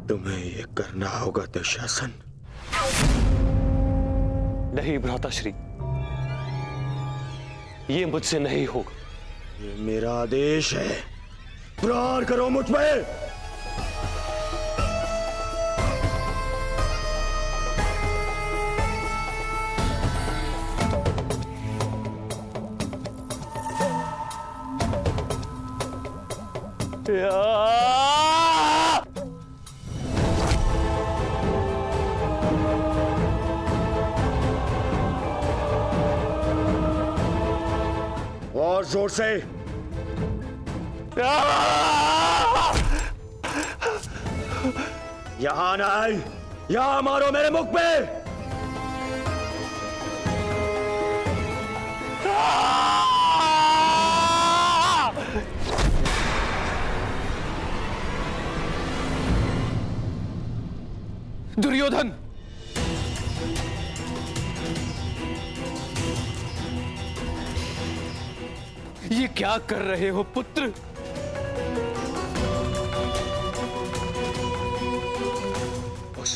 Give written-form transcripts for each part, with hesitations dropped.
तुम्हें ये करना होगा दुशासन। नहीं भ्राताश्री, ये मुझसे नहीं होगा। ये मेरा आदेश है, प्रहार करो मुझ पर। और जोर से। यहां ना आए, यहां मारो मेरे मुख पे। दुर्योधन, ये क्या कर रहे हो पुत्र? उस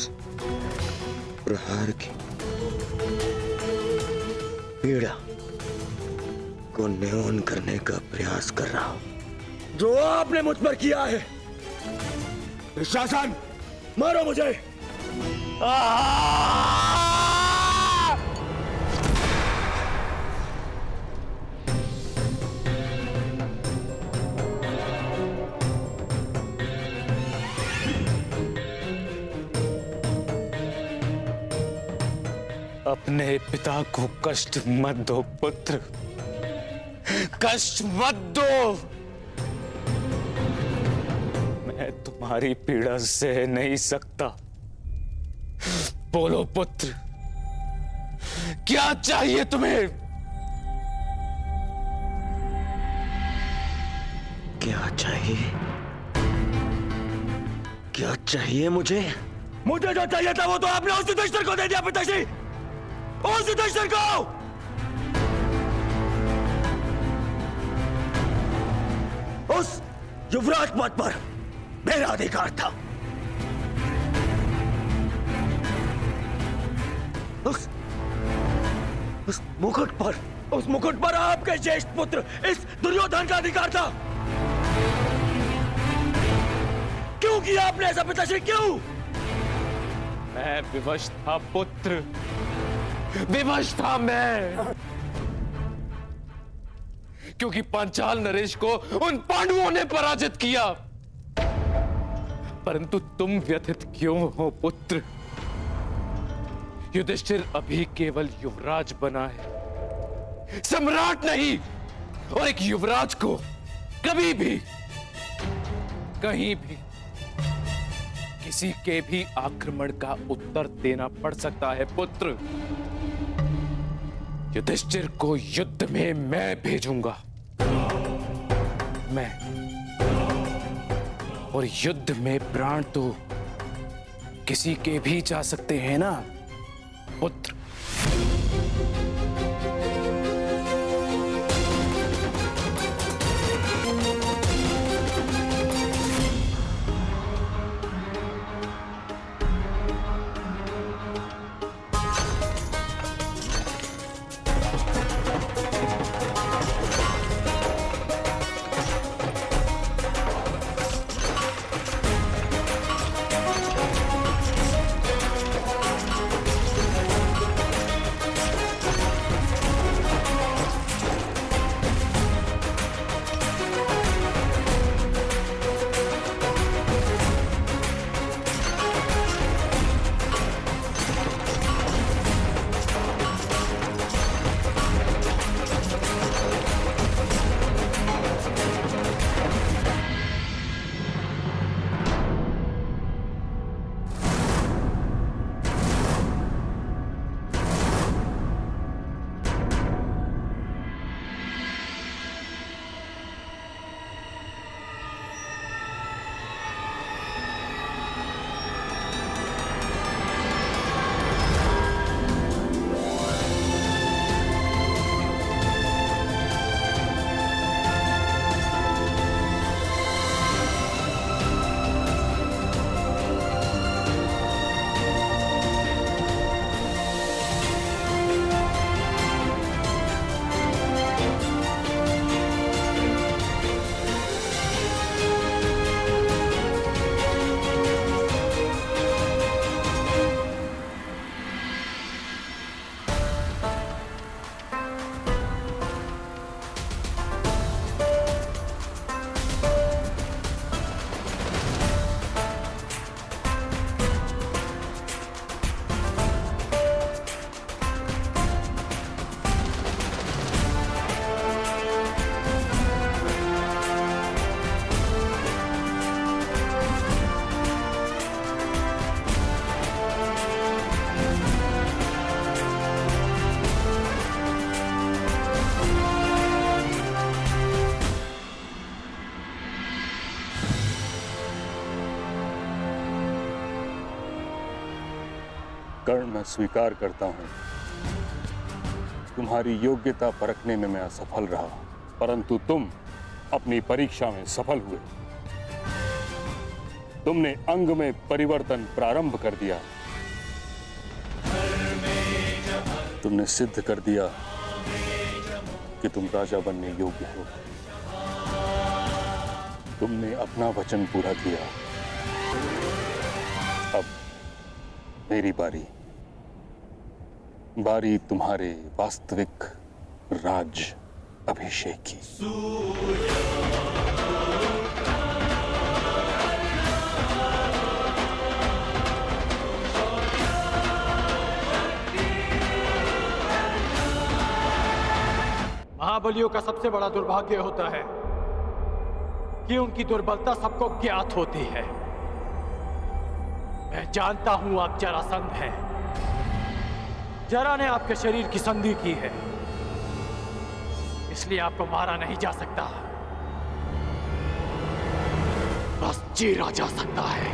प्रहार की पीड़ा को न्यून करने का प्रयास कर रहा हूं जो आपने मुझ पर किया है। शासन, मारो मुझे। अपने पिता को कष्ट मत दो पुत्र, कष्ट मत दो। मैं तुम्हारी पीड़ा सह नहीं सकता। बोलो पुत्र, क्या चाहिए तुम्हें? क्या चाहिए? क्या चाहिए मुझे? मुझे जो चाहिए था वो तो आपने उस युधिष्ठिर को दे दिया पिताश्री। उस युधिष्ठिर को। उस युवराज पद पर मेरा अधिकार था। उस मुकुट पर, उस मुकुट पर आपके ज्येष्ठ पुत्र इस दुर्योधन का अधिकार था। क्यों किया आपने ऐसा पिताश्री, क्यों? मैं विवश था पुत्र, विवश था मैं, क्योंकि पांचाल नरेश को उन पांडवों ने पराजित किया। परंतु तुम व्यथित क्यों हो पुत्र? युधिष्ठिर अभी केवल युवराज बना है, सम्राट नहीं। और एक युवराज को कभी भी, कहीं भी, किसी के भी आक्रमण का उत्तर देना पड़ सकता है पुत्र। युधिष्ठिर को युद्ध में मैं भेजूंगा, मैं। और युद्ध में प्राण तो किसी के भी जा सकते हैं ना पुत्र। कर्ण, मैं स्वीकार करता हूं, तुम्हारी योग्यता परखने में मैं असफल रहा, परंतु तुम अपनी परीक्षा में सफल हुए। तुमने अंग में परिवर्तन प्रारंभ कर दिया। तुमने सिद्ध कर दिया कि तुम राजा बनने योग्य हो। तुमने अपना वचन पूरा किया। अब मेरी बारी तुम्हारे वास्तविक राज अभिषेक की। महाबलियों का सबसे बड़ा दुर्भाग्य होता है कि उनकी दुर्बलता सबको ज्ञात होती है। मैं जानता हूं आप जरासंध हैं। जरा ने आपके शरीर की संधि की है, इसलिए आपको मारा नहीं जा सकता, बस चीरा जा सकता है।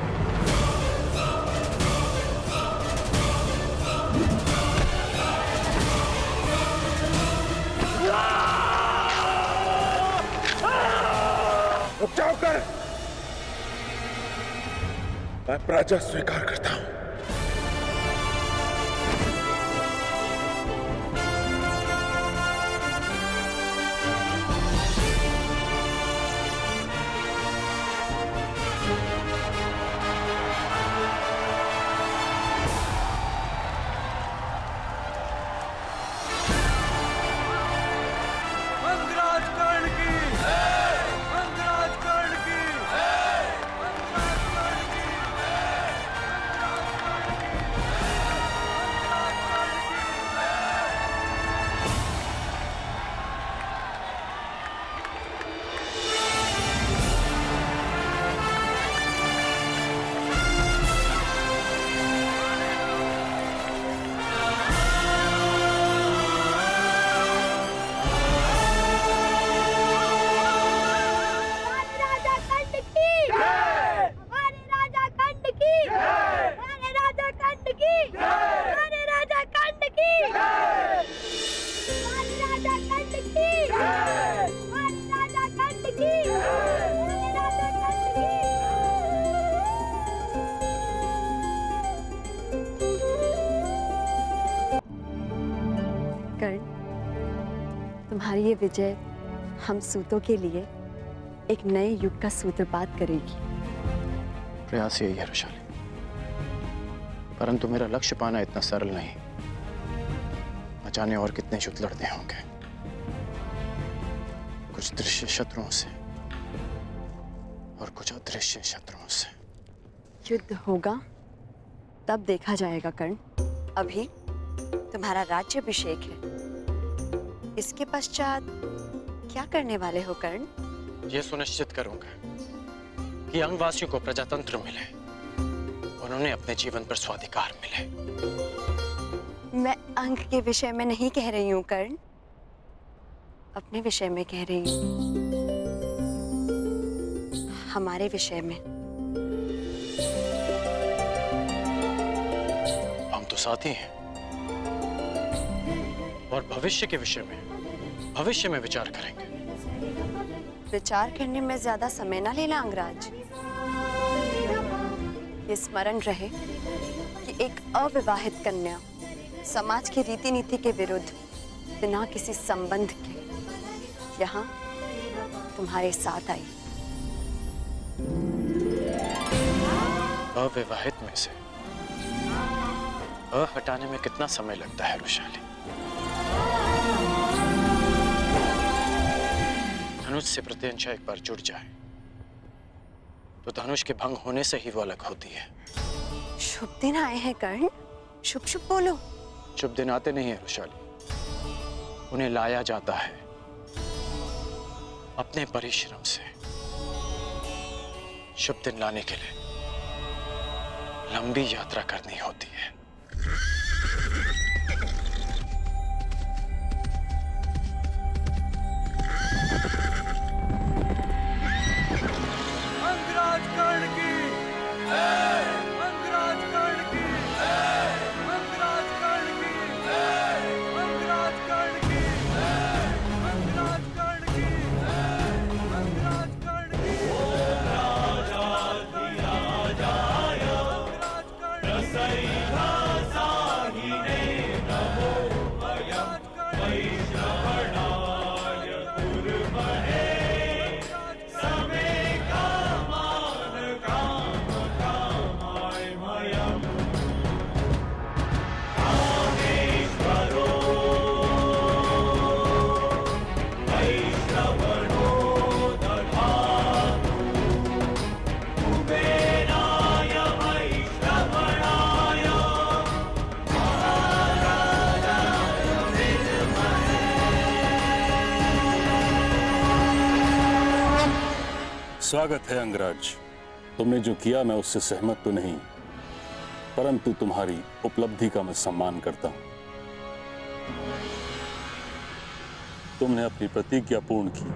रुक जाओ कर, मैं पराजय स्वीकार करता हूं। तुम्हारी ये विजय हम सूतों के लिए एक नए युग का सूत्रपात करेगी। प्रयास यही है रुशाली, परंतु मेरा लक्ष्य पाना इतना सरल नहीं। न जाने और कितने युद्ध लड़ने होंगे, कुछ दृश्य शत्रुओं से और कुछ अदृश्य शत्रुओं से। युद्ध होगा तब देखा जाएगा कर्ण। अभी तुम्हारा राज्याभिषेक है, इसके पश्चात क्या करने वाले हो कर्ण? यह सुनिश्चित करूंगा कि अंगवासियों को प्रजातंत्र मिले और उन्हें अपने जीवन पर स्वाधिकार मिले। मैं अंग के विषय में नहीं कह रही हूँ कर्ण, अपने विषय में कह रही हूँ, हमारे विषय में। हम तो साथी हैं और भविष्य के विषय में भविष्य में विचार करेंगे। विचार करने में ज्यादा समय ना लेना अंगराज। ये स्मरण रहे कि एक अविवाहित कन्या समाज की रीति नीति के विरुद्ध बिना किसी संबंध के यहाँ तुम्हारे साथ आई। अविवाहित में से अ हटाने में कितना समय लगता है रुशाली? धनुष से प्रत्यंचा एक बार जुड़ जाए तो धनुष के भंग होने से ही वो अलग होती है। शुभ दिन आए हैं कर्ण, शुभ शुभ बोलो। शुभ दिन आते नहीं है रुशाली, उन्हें लाया जाता है अपने परिश्रम से। शुभ दिन लाने के लिए लंबी यात्रा करनी होती है। अंगराज कर्ण की, अंगराज कर्ण की, स्वागत है अंगराज। तुमने जो किया मैं उससे सहमत तो नहीं, परंतु तुम्हारी उपलब्धि का मैं सम्मान करता हूं। तुमने अपनी प्रतिज्ञा पूर्ण की,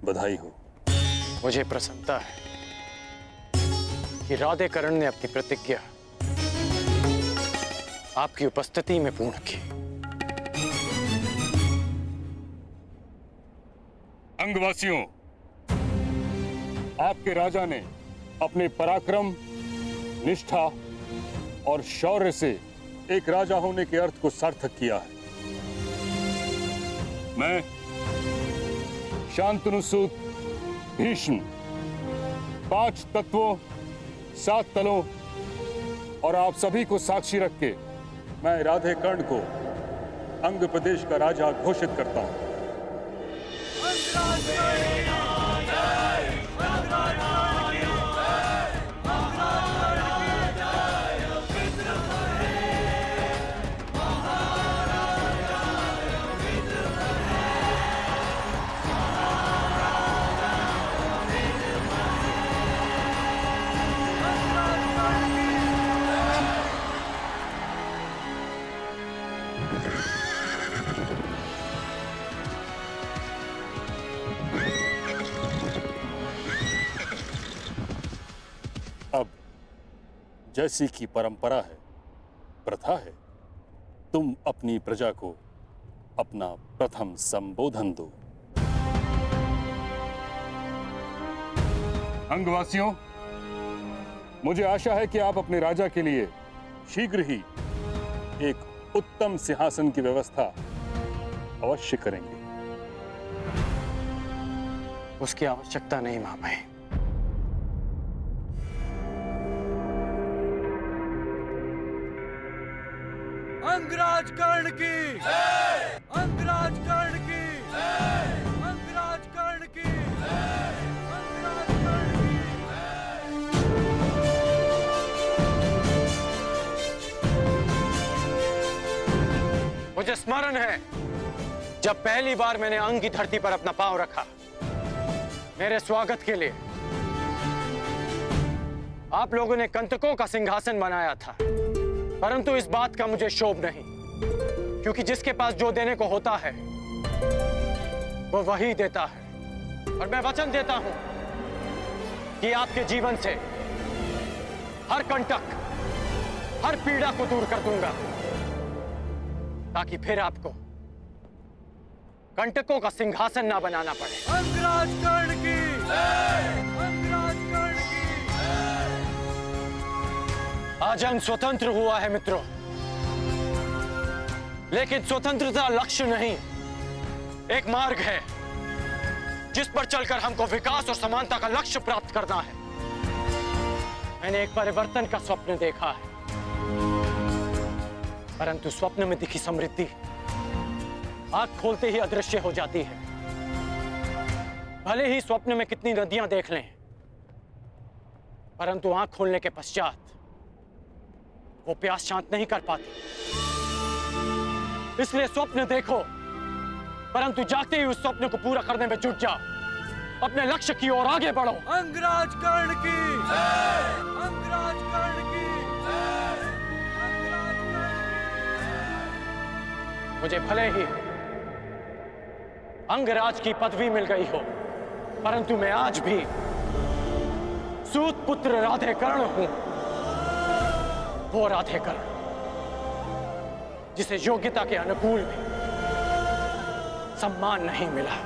बधाई हो। मुझे प्रसन्नता है कि राधेकरण ने अपनी प्रतिज्ञा आपकी उपस्थिति में पूर्ण की। अंगवासियों, आपके राजा ने अपने पराक्रम, निष्ठा और शौर्य से एक राजा होने के अर्थ को सार्थक किया है। मैं शांतनुसूत भीष्म 5 तत्वों, 7 तलों और आप सभी को साक्षी रख के मैं राधेकर्ण को अंग प्रदेश का राजा घोषित करता हूं। अब जैसी की परंपरा है, प्रथा है, तुम अपनी प्रजा को अपना प्रथम संबोधन दो। अंगवासियों, मुझे आशा है कि आप अपने राजा के लिए शीघ्र ही एक उत्तम सिंहासन की व्यवस्था अवश्य करेंगे। उसकी आवश्यकता नहीं महामहिम। अंगराज कर्ण की, अंगराज कर्ण की, अंगराज कर्ण की, अंगराज कर्ण की। मुझे स्मरण है जब पहली बार मैंने अंग की धरती पर अपना पांव रखा, मेरे स्वागत के लिए आप लोगों ने कंटकों का सिंहासन बनाया था, परंतु इस बात का मुझे शोभ नहीं, क्योंकि जिसके पास जो देने को होता है वो वही देता है। और मैं वचन देता हूं कि आपके जीवन से हर कंटक, हर पीड़ा को दूर कर दूंगा, ताकि फिर आपको कंटकों का सिंहासन ना बनाना पड़े। अंगराज कर्ण की, अंगराज कर्ण की। आज अंग स्वतंत्र हुआ है मित्रों, लेकिन स्वतंत्रता लक्ष्य नहीं, एक मार्ग है जिस पर चलकर हमको विकास और समानता का लक्ष्य प्राप्त करना है। मैंने एक परिवर्तन का स्वप्न देखा है, परंतु स्वप्न में दिखी समृद्धि आंख खोलते ही अदृश्य हो जाती है। भले ही स्वप्न में कितनी नदियां देख लें, परंतु आंख खोलने के पश्चात वो प्यास शांत नहीं कर पाती। इसलिए स्वप्न देखो, परंतु जागते ही उस स्वप्न को पूरा करने में जुट जाओ। अपने लक्ष्य की ओर आगे बढ़ो। अंगराज कर्ण की, अंगराज कर्ण की, अंगराज कर्ण की। मुझे भले ही अंगराज की पदवी मिल गई हो, परंतु मैं आज भी सूत पुत्र राधेकर्ण हूं। वो राधेकर्ण जिसे योग्यता के अनुकूल भी सम्मान नहीं मिला।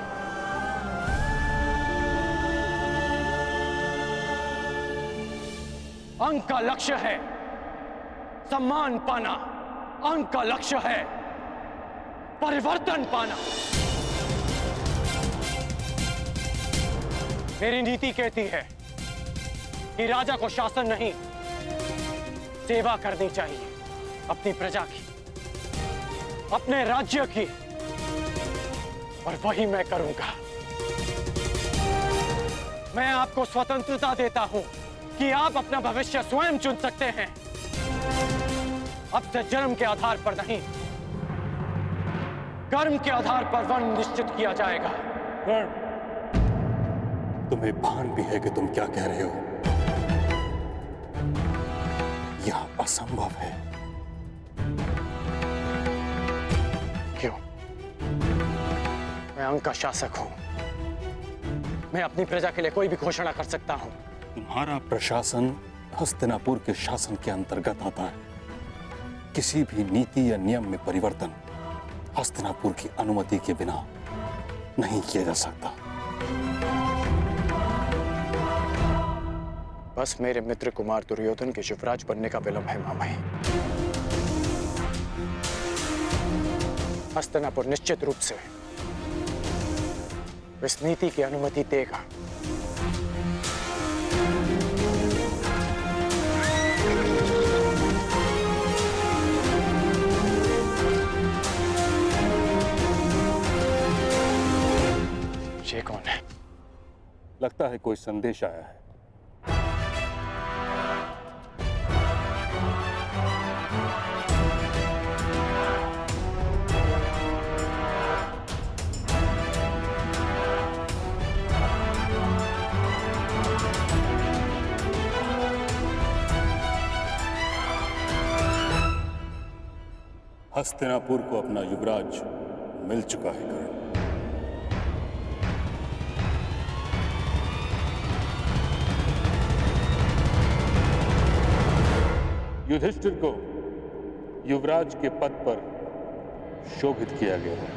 अंग का लक्ष्य है सम्मान पाना, अंग का लक्ष्य है परिवर्तन पाना। मेरी नीति कहती है कि राजा को शासन नहीं, सेवा करनी चाहिए अपनी प्रजा की, अपने राज्य की, और वही मैं करूंगा। मैं आपको स्वतंत्रता देता हूं कि आप अपना भविष्य स्वयं चुन सकते हैं। अब से जन्म के आधार पर नहीं, कर्म के आधार पर वर्ण निश्चित किया जाएगा। कर्ण, तुम्हें भान भी है कि तुम क्या कह रहे हो? यह असंभव है। क्यों? मैं अंग का शासक हूं। मैं अपनी प्रजा के लिए कोई भी घोषणा कर सकता हूं। तुम्हारा प्रशासन हस्तिनापुर के शासन के अंतर्गत आता है। किसी भी नीति या नियम में परिवर्तन हस्तिनापुर की अनुमति के बिना नहीं किया जा सकता। बस मेरे मित्र कुमार दुर्योधन के युवराज बनने का विलंब है मामाई। हस्तिनापुर निश्चित रूप से इस नीति की अनुमति देगा। ये कौन है? लगता है कोई संदेश आया है। हस्तिनापुर को अपना युवराज मिल चुका है कर्ण। युधिष्ठिर को युवराज के पद पर शोभित किया गया है।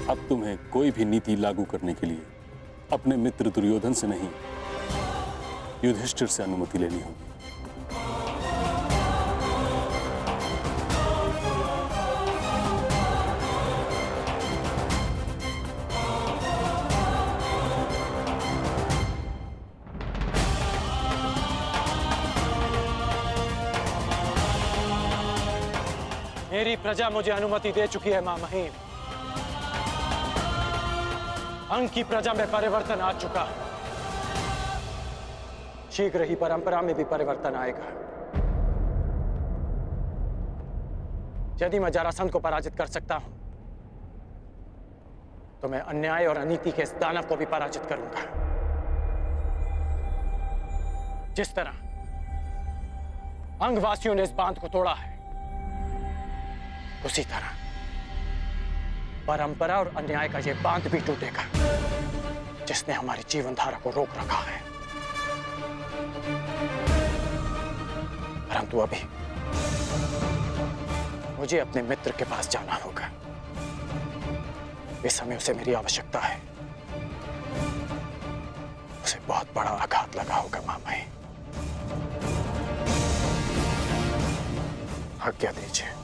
अब तुम्हें कोई भी नीति लागू करने के लिए अपने मित्र दुर्योधन से नहीं, युधिष्ठिर से अनुमति लेनी होगी। मेरी प्रजा मुझे अनुमति दे चुकी है मां महिम। अंग की प्रजा में परिवर्तन आ चुका है। शीघ्र ही परंपरा में भी परिवर्तन आएगा। यदि मैं जरासंध को पराजित कर सकता हूं, तो मैं अन्याय और अनीति के इस दानव को भी पराजित करूंगा। जिस तरह अंगवासियों ने इस बांध को तोड़ा है, उसी तरह परंपरा और अन्याय का यह बांध भी टूटेगा, जिसने हमारी जीवन धारा को रोक रखा है। परंतु अभी मुझे अपने मित्र के पास जाना होगा। इस समय उसे मेरी आवश्यकता है। उसे बहुत बड़ा आघात लगा होगा मामाई। आज्ञा दीजिए।